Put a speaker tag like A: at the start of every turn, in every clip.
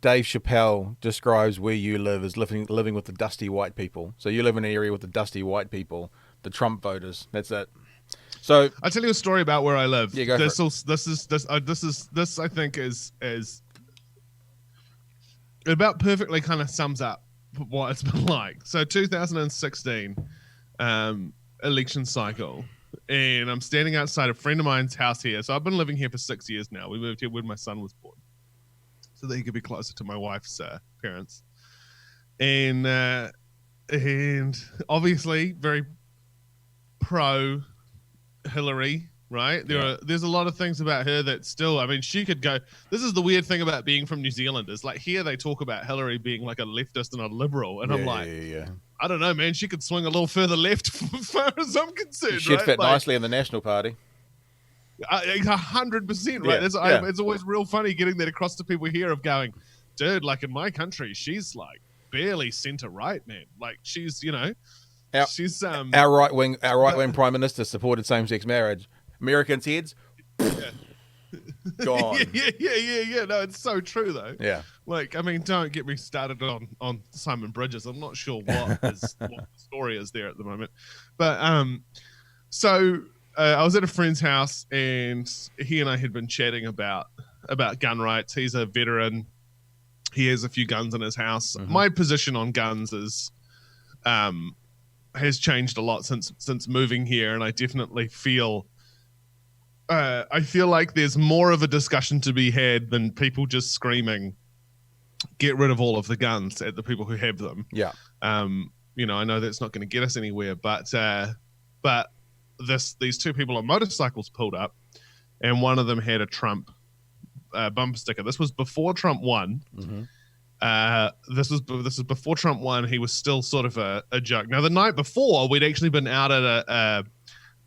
A: Dave Chappelle describes where you live as living with the dusty white people. So you live in an area with the dusty white people, the Trump voters. That's it. So
B: I'll tell you a story about where I live.
A: Yeah, go for
B: This I think is it about perfectly kind of sums up what it's been like. So 2016 election cycle, and I'm standing outside a friend of mine's house here. So I've been living here for 6 years now. We moved here when my son was born, so that he could be closer to my wife's parents. And obviously very pro Hillary, right? There's a lot of things about her that still, I mean, she could go. This is the weird thing about being from New Zealand, is like here they talk about Hillary being like a leftist and a liberal, and I'm like, I don't know, man, she could swing a little further left as far as I'm concerned.
A: She'd fit nicely in the National Party.
B: 100%, right? It's always real funny getting that across to people here of going, dude, like in my country, she's like barely center right, man. Like she's, you know, she's
A: our right wing prime minister supported same-sex marriage. Americans' heads gone.
B: Yeah. No, it's so true though.
A: Yeah.
B: Like, I mean, don't get me started on Simon Bridges. I'm not sure what the story is there at the moment, but so I was at a friend's house and he and I had been chatting about gun rights. He's a veteran. He has a few guns in his house. Mm-hmm. My position on guns is has changed a lot since moving here, and I definitely feel like there's more of a discussion to be had than people just screaming, get rid of all of the guns at the people who have them.
A: Yeah.
B: You know, I know that's not going to get us anywhere, but these two people on motorcycles pulled up, and one of them had a Trump bumper sticker. This was before Trump won. Mm-hmm. This is before Trump won. He was still sort of a joke. Now, the night before, we'd actually been out at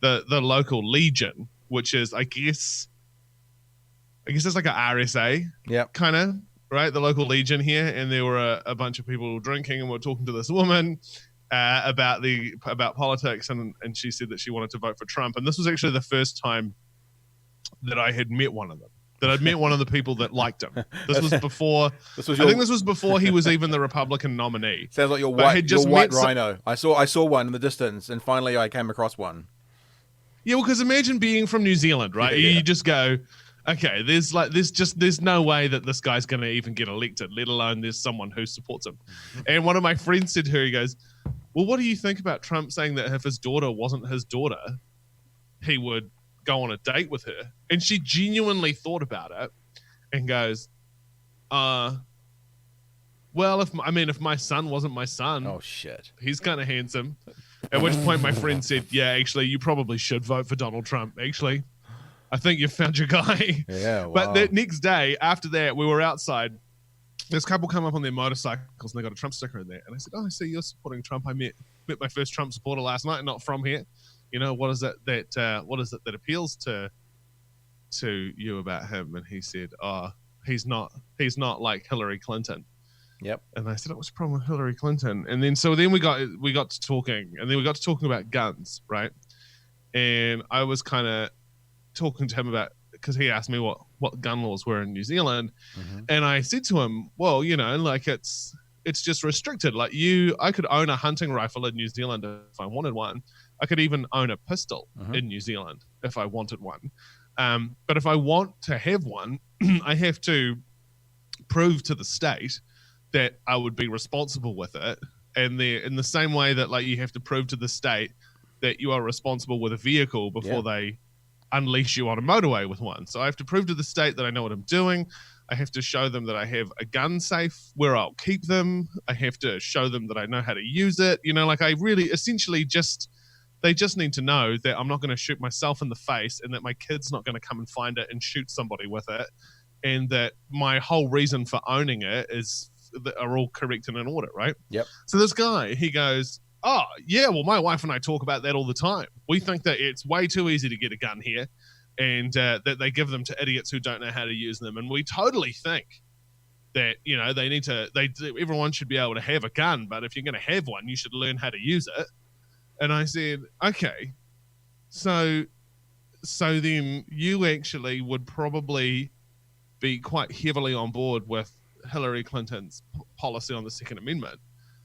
B: the local Legion, which is, I guess it's like a RSA, kind of, right? The local Legion here, and there were a bunch of people drinking, and we were talking to this woman about politics, and she said that she wanted to vote for Trump, and this was actually the first time that I had met one of them. That I'd met one of the people that liked him. This was before. I think this was before he was even the Republican nominee.
A: Sounds like your white rhino. I saw one in the distance, and finally I came across one.
B: Yeah, well, because imagine being from New Zealand, right? Yeah. You just go, okay, there's no way that this guy's going to even get elected, let alone there's someone who supports him. And one of my friends said to her, he goes, well, what do you think about Trump saying that if his daughter wasn't his daughter, he would go on a date with her? And she genuinely thought about it and goes, well, if my son wasn't my son,
A: oh shit,
B: he's kind of handsome. At which point my friend said, yeah, actually, you probably should vote for Donald Trump. Actually, I think you've found your guy.
A: Yeah. Wow.
B: But that next day after that, we were outside. This couple come up on their motorcycles and they got a Trump sticker in there. And I said, oh, I see you're supporting Trump. I met my first Trump supporter last night, not from here. You know, what is it that appeals to you about him? And he said, oh, he's not like Hillary Clinton.
A: Yep.
B: And I said, what's the problem with Hillary Clinton? And then we got to talking, and then we got to talking about guns, right? And I was kind of talking to him about, because he asked me what gun laws were in New Zealand. Mm-hmm. And I said to him, well, you know, like it's just restricted. Like I could own a hunting rifle in New Zealand if I wanted one. I could even own a pistol in New Zealand if I wanted one. But if I want to have one, I have to prove to the state that I would be responsible with it. And in the same way that like you have to prove to the state that you are responsible with a vehicle before they unleash you on a motorway with one. So I have to prove to the state that I know what I'm doing. I have to show them that I have a gun safe where I'll keep them. I have to show them that I know how to use it. You know, like I really essentially they just need to know that I'm not going to shoot myself in the face, and that my kid's not going to come and find it and shoot somebody with it. And that my whole reason for owning it is that are all correct and in order, right?
A: Yep.
B: So this guy, he goes, oh, yeah, well, my wife and I talk about that all the time. We think that it's way too easy to get a gun here, and that they give them to idiots who don't know how to use them. And we totally think that, you know, everyone should be able to have a gun, but if you're going to have one, you should learn how to use it. And I said, okay, so then you actually would probably be quite heavily on board with Hillary Clinton's policy on the Second Amendment?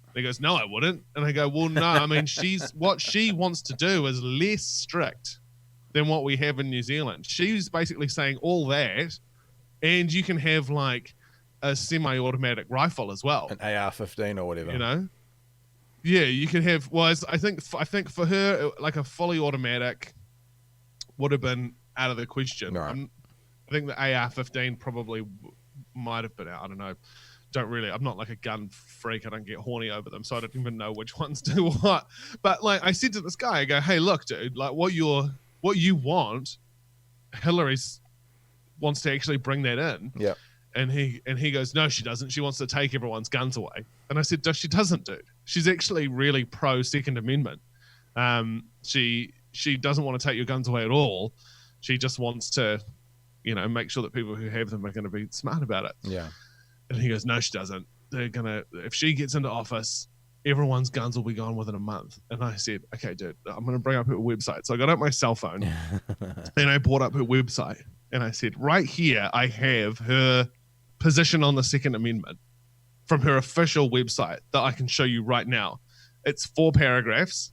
B: And he goes, no, I wouldn't. And I go, well, no, I mean, what she wants to do is less strict than what we have in New Zealand. She's basically saying all that, and you can have like a semi-automatic rifle as well,
A: an AR-15 or whatever.
B: You know, yeah, you can have. Well, I think for her, like a fully automatic would have been out of the question.
A: Right.
B: I think the AR-15 probably might have been out. I don't know. I'm not like a gun freak. I don't get horny over them, so I don't even know which ones do what. But like I said to this guy, I go, hey, look, dude, like what you want, Hillary wants to actually bring that in.
A: Yeah.
B: And he goes, no, she doesn't. She wants to take everyone's guns away. And I said, no, she doesn't, dude. She's actually really pro Second Amendment. She doesn't want to take your guns away at all. She just wants to, make sure that people who have them are going to be smart about it.
A: Yeah.
B: And he goes, no, she doesn't. If she gets into office, everyone's guns will be gone within a month. And I said, okay, dude, I'm going to bring up her website. So I got out my cell phone and I brought up her website. And I said, right here, I have her position on the Second Amendment from her official website that I can show you right now. It's 4 paragraphs.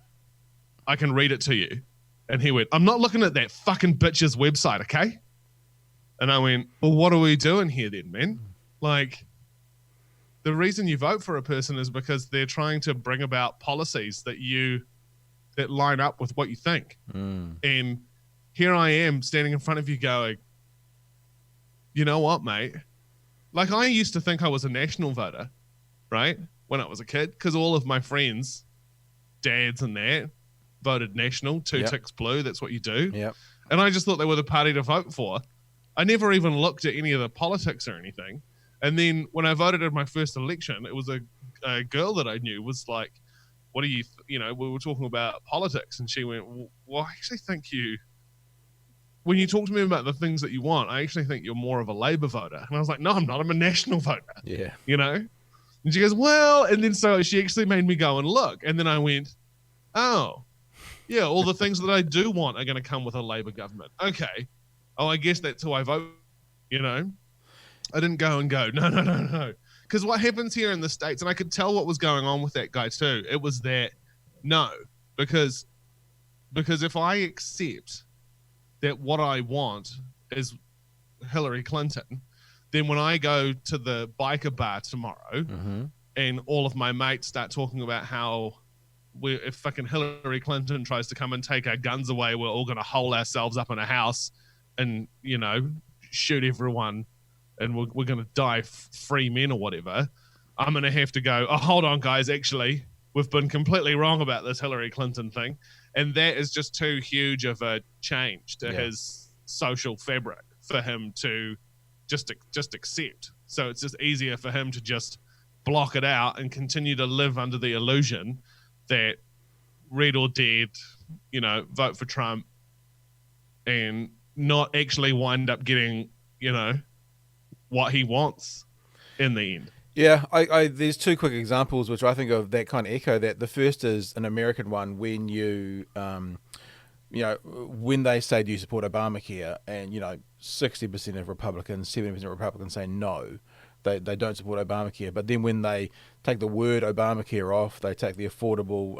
B: I can read it to you. And he went, I'm not looking at that fucking bitch's website, okay? And I went, well, what are we doing here then, man? Like, the reason you vote for a person is because they're trying to bring about policies that line up with what you think. And here I am standing in front of you going, you know what, mate? Like, I used to think I was a national voter, right? When I was a kid, because all of my friends, dads and that, voted national, 2 ticks blue, that's what you do.
A: Yep.
B: And I just thought they were the party to vote for. I never even looked at any of the politics or anything. And then when I voted in my first election, it was a girl that I knew was like, what do you, we were talking about politics. And she went, well, I actually think when you talk to me about the things that you want, I actually think you're more of a Labour voter. And I was like, no, I'm not. I'm a national voter.
A: Yeah.
B: And she goes, well, and then so she actually made me go and look. And then I went, oh, yeah, all the things that I do want are going to come with a Labour government. Okay. Oh, I guess that's who I vote, I didn't go, no. Because what happens here in the States, and I could tell what was going on with that guy too, it was that, no, because if I accept that what I want is Hillary Clinton, then when I go to the biker bar tomorrow and all of my mates start talking about how if fucking Hillary Clinton tries to come and take our guns away, we're all going to hole ourselves up in a house and, shoot everyone and we're going to die free men or whatever, I'm going to have to go, oh, hold on, guys, actually, we've been completely wrong about this Hillary Clinton thing. And that is just too huge of a change to his social fabric for him to just accept. So it's just easier for him to just block it out and continue to live under the illusion that red or dead, vote for Trump and not actually wind up getting, what he wants in the end.
A: Yeah, I there's 2 quick examples which I think of that kind of echo that. The first is an American one when when they say, do you support Obamacare? And, 60% of Republicans, 70% of Republicans say no, they don't support Obamacare. But then when they take the word Obamacare off, they take the affordable,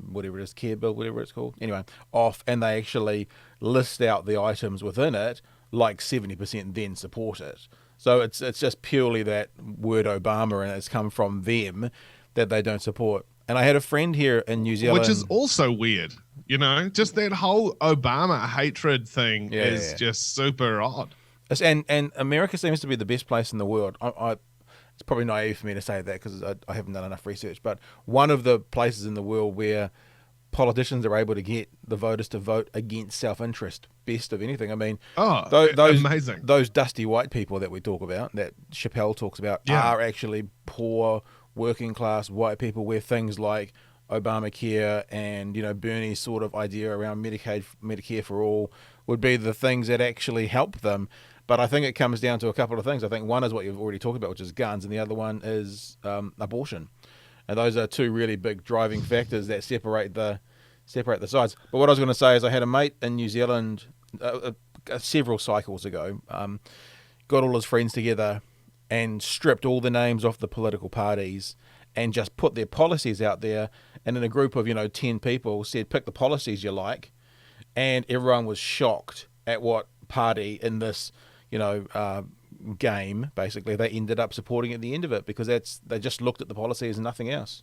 A: whatever it is, care bill, whatever it's called, anyway, off, and they actually list out the items within it, like 70% then support it. So it's just purely that word Obama, and it's come from them that they don't support. And I had a friend here in New Zealand,
B: which is also weird. Just that whole Obama hatred thing is just super odd.
A: And America seems to be the best place in the world. It's probably naive for me to say that because I haven't done enough research, but one of the places in the world where politicians are able to get the voters to vote against self-interest best of anything. I mean, those
B: amazing.
A: Those dusty white people that we talk about, that Chappelle talks about, are actually poor, working class white people, where things like Obamacare and Bernie's sort of idea around Medicare for all would be the things that actually help them. But I think it comes down to a couple of things. I think one is what you've already talked about, which is guns, and the other one is abortion. And those are 2 really big driving factors that separate the sides. But what I was going to say is I had a mate in New Zealand several cycles ago, got all his friends together and stripped all the names off the political parties and just put their policies out there, and in a group of 10 people said pick the policies you like, and everyone was shocked at what party in this game basically they ended up supporting at the end of it, because they just looked at the policies and nothing else.